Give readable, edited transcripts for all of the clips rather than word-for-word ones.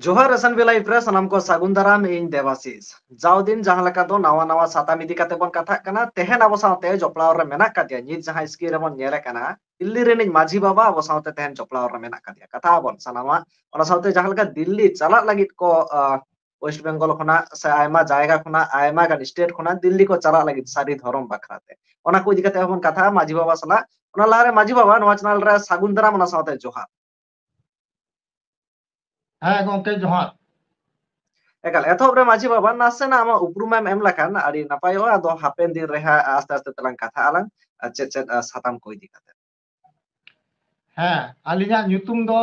जोहार एसन बेला इप्रे सनाम को सागुन दाराम इन देवाशीष जाव दिन जहां लेका दो नावा नावा साताम इदी काते बन कथा कना तेहन अबो सावते जपलाव रे मेना कादिया नित जहां स्की रे बन नेरे कना दिल्ली रे निज माझी बाबा अबो सावते तेहन जपलाव रे मेना कादिया कथा बन सनामा ओना सावते जहां लेका दिल्ली चला लागित को वेस्ट बेंगल खना से आयमा जायगा खना आयमा गान स्टेट खना दिल्ली को चला लागित सारी धरम बखराते ओना को इदी काते बन कथा माझी बाबा सला ओना लारे माझी बाबा नवा चैनल रे सागुन दाराम ओना सावते जोहार हाँ गंके जोहार एकाल एथोब रे माझी बाबा नासेना आमा उपरुमेम एम लखान आडी नापायो आदो हापेन दिन रेहा आस्ते आस्ते तलां कथा आलां चेद चेद साताम को इदी काते हाँ अलिना ᱧᱩᱛᱩᱢ दो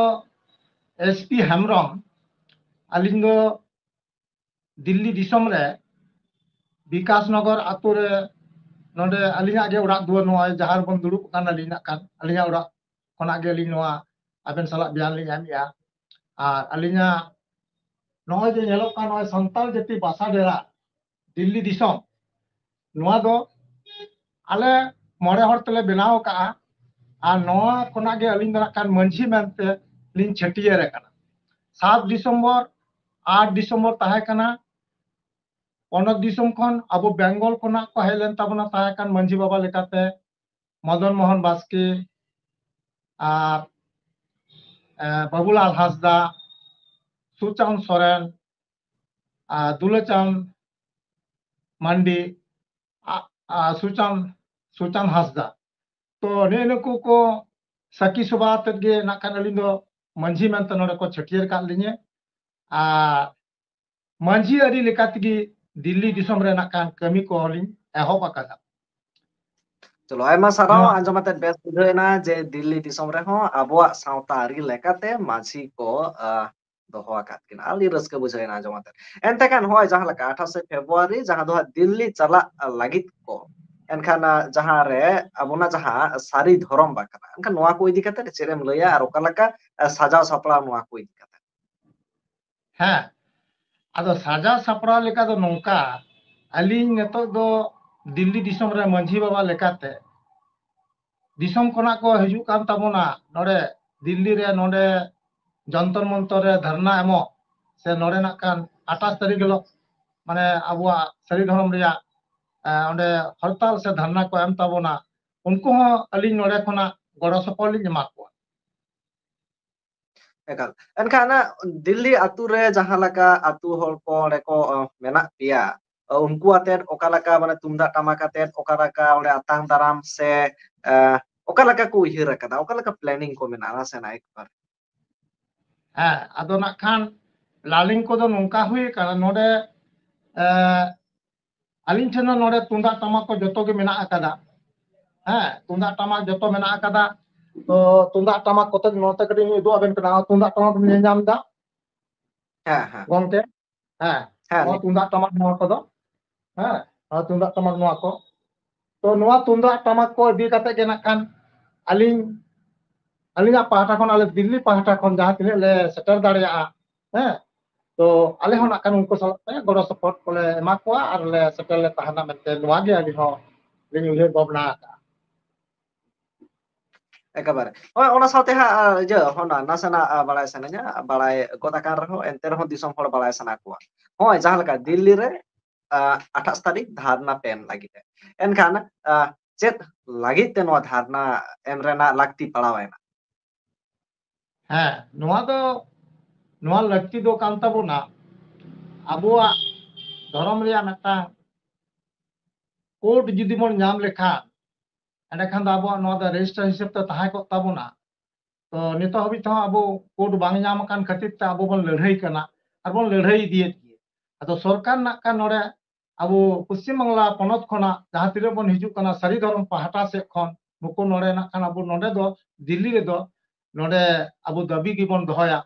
एसपी हेम्ब्रम अलिन दो दिल्ली दिसम रे विकास नगर आतु रे नोडे अलिना गे उड़ा दुआर नोआ जहार बन दुड़ुब कान अलिना कान अलिना उड़ा खना गे अलिन नोआ आबेन सलाक बयान लिन एमिया आर अलिना नोय जे नेलोक कान नोय संताल जति बासा डेरा दिल्ली दिसम नोआ दो आले मोड़े हर तले बनाव का आर नोआ खना गे अलिन दना कान मंझी मेनते लिन छटियर काना 7 दिसंबर 8 दिसंबर ताहे काना पनत दिसम खन अब बेंगल खना को हेलेन ताबना ताहे कान मंझी बाबा लेकाते मदन मोहन बास्के आर बाबूलाल हासदा सुचांद सोरेन दुलेचांद मांडी सुचांद सुचांद हासदा तो ने नुकु को सखी सभा तगे नाकान अलिन दो मंझी मेनते नोडे को छटियर का लिने आ मंझी अरी लेकातगी दिल्ली दिसम रे नाकान कमी को हलिन एहोब अकादा चलो आयमा साराव आंजमाते बेस बुझायना जे दिल्ली दिसम रे हो आबोआ सावता आरी लेकाते माझी को दोहो आकात किन आली रस्के बुझायना आंजमाते एनते कान होय जहां लका 28 फेब्रुआरी जहां दो दिल्ली चला लागित को एनखान जहां रे अबोना जहां सारी धरम बाकरा एनखान नोआ को इदी काते चेरेम लया आर ओका लका साजाव सापड़ा नोआ को इदी काते हाँ आदो साजा सापड़ा लेका दो नौका अलिन नेतो दो दिल्ली दिसम रे मंझी बाबा लेकाते दिसम खना को हिजू कान ताबोना नोडे दिल्ली रे नोडे जंतर मंतर रे धरना एमो से नोडे नाकान 28 तारीख हिलो माने अबुआ सरी धरम रिया ओंडे हड़ताल से धरना को एम ताबोना उनको हो अलिन नोडे खना गड़ो सपल लिन एमा को एकाल एनखान दिल्ली आतु रे जहां लका आतु हर को ओंडे को मेना पिया उनको आतेद ओका लका माने तुमदा टमाक आतेद ओका लका ओंडे आतांग दाराम से ओका लका को उहिर akada ओका लका प्लानिंग को मेना ना एक बार हाँ आदो नाकान लालिंग को दो नौका हुई काना नोडे अलिन ठेनो नोडे तुंदा टमाक को जतो गे मेना अकादा हाँ तुंदा टमाक जतो मेना अकादा तो तुंदा टमाक कोते नोते कटिंग दो अबेन कना तुंदा टमाक ने जाम दा हाँ हाँ गंके हाँ हाँ नो तुंदा टमाक नो को दो हाँ तुंदा टमाक नो को तो नोआ तुंदा टमाक को दी काते के नाकान अलिन अलिना पाहटा खन आले दिल्ली पाहटा खन जहां तिने ले सेटर दाड़िया हाँ तो आले हो नाकान उनको सलते गड़ो सपोर्ट को ले एमा को आर ले सेटर ले ताहना मेते नोआ गे अलिन हो लिन उहे बबना का एकेबारे ओय ओना साथे हा जे होना नासना बाड़ाय सनाया बाड़ाय गोदा कान रहो एनते रहो दिसम हड़ बाड़ाय सना को होय जहां लका दिल्ली रे 28 तारीख धारणा पेन लागिते एनखान चेत लागिते नो धारणा एम रेना लागती पड़ावायना हाँ नोआ दो नोआ लक्ति दो कान ताबोना अबुआ धर्म रिया मेता कोर्ट जुदी मन नाम लेखा एंडखान दो अबुआ नोआ दो रजिस्टर हिसाब ते ताहाय को ताबोना तो नितो हबि तो अबो कोर्ट बांग नाम कान खातिर ते अबो बन लड़ाई कना आर बन लड़ाई दिए अदो सरकार ना का नोडे अबो पश्चिम बांग्ला पनत खना जहां तिरे बन हिजु कना सारी धर्म पाहटा से खन नुको नोडे ना कान अबो नोडे दो दिल्ली रे दो नोडे अबो दबी की बन दोहया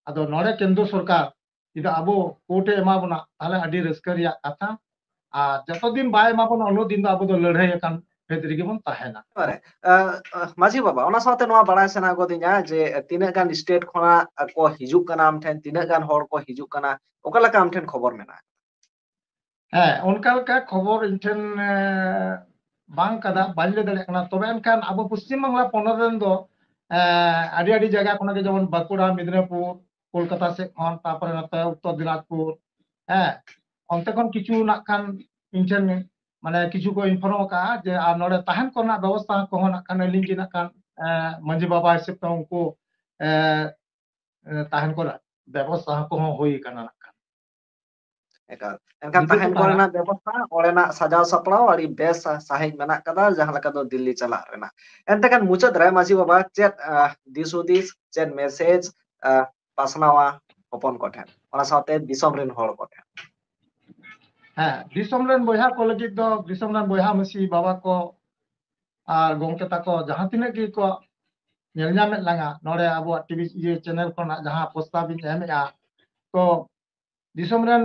अदो नोडे केंद्र सरकार इदा अबो कोर्टे एमा बना ताले अडी रस्करिया कथा आ जतो दिन बाय एमा बन अनो दिन दो अबो दो लड़ाई कान फेदरी के बन ताहेना बारे माझी बाबा ओना साथे नोआ बाड़ाय सना गोदिया जे तिना गान स्टेट खना को हिजु कना आम ठेन तिना गान हड़ को हिजु कना ओका लका आम ठेन खबर मेना हाँ उनका का खबर इनठेन बांग कदा बाल्ले दले कना तबे एनखान अब पश्चिम बांग्ला पनत रेन दो आडी आडी जगह खना के जेमन बाकुड़ा मिदनापुर কলকাতা সে খন তারপরে নতে উত্তর দিনাজপুর হ্যাঁ অন্তে খন কিছু নাক খান ইনটেন মানে কিছু को ইনফর্ম का যে আর নড়ে তাহেন করনা ব্যবস্থা কহন নাক খান আলিং জি নাক খান মাঝি বাবা হিসেব তে উनको tahan ko ব্যবস্থা কহন হই কানা নাক খান Ekal. Enkan ᱧᱤᱫᱟᱹ ᱠᱚ tahen ᱛᱟᱦᱮᱱᱟ korenak ব্যবস্থা orenak sajau saprau adi bes sahih menak kada jahan leka do Delhi chalak rena. Ente kan mucet re masih baba chat disudis chat message pasnawa hopon koten. Ona saute disom rin hor koten. হ্যাঁ দিসম রেন বয়হা ko lagit do দিসম রেন বয়হা masi baba ko আর gongke tako jahan tinak gi ko nyel nyamet langa nore abuat TV ye channel khona jahan postab in emea to দিসম রেন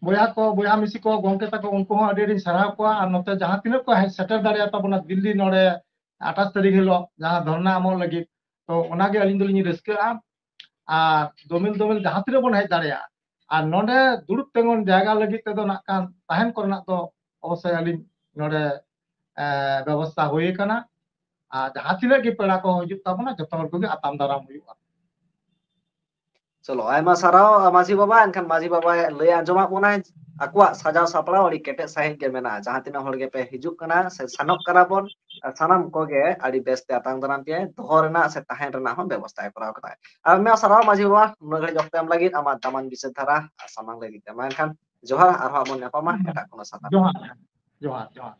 বয়হা মিসি ko gongke tako unko hon adi rin sarah ko ar note jahan tinak ko setter daria tabona Delhi nore 28 tarik hilo jahan dharna amol lagit to onage alin dolini reska R দমিল দমিল jahan tinak bon hej daria আর নডে দুড়ুব তেমন জায়গা লাগি তেদো নাক কান তাহেন করনা তো অবশ্যই আলিং নডে ব্যবস্থা হয়ে কানা আর jahan tinak gi pera ko hijub tabona joto hor koge atam daram huyuga Solo aima sarau masih baba enkan masih baba lay anjoma punai akuak sajau saprau adi ketek sahih ge mena. Jahan tinak hor ge pe hijuk kana se sanok kana bon sanam koge adi bes te atang daram pie dohor rena se tahen rena hon ব্যবস্থা korau kata. Me sarau masih baba nugre jok tem lagi amat taman bisa thara samang lagi teman kan johar arha mon apa mah eta kono sata. Johar Johar Johar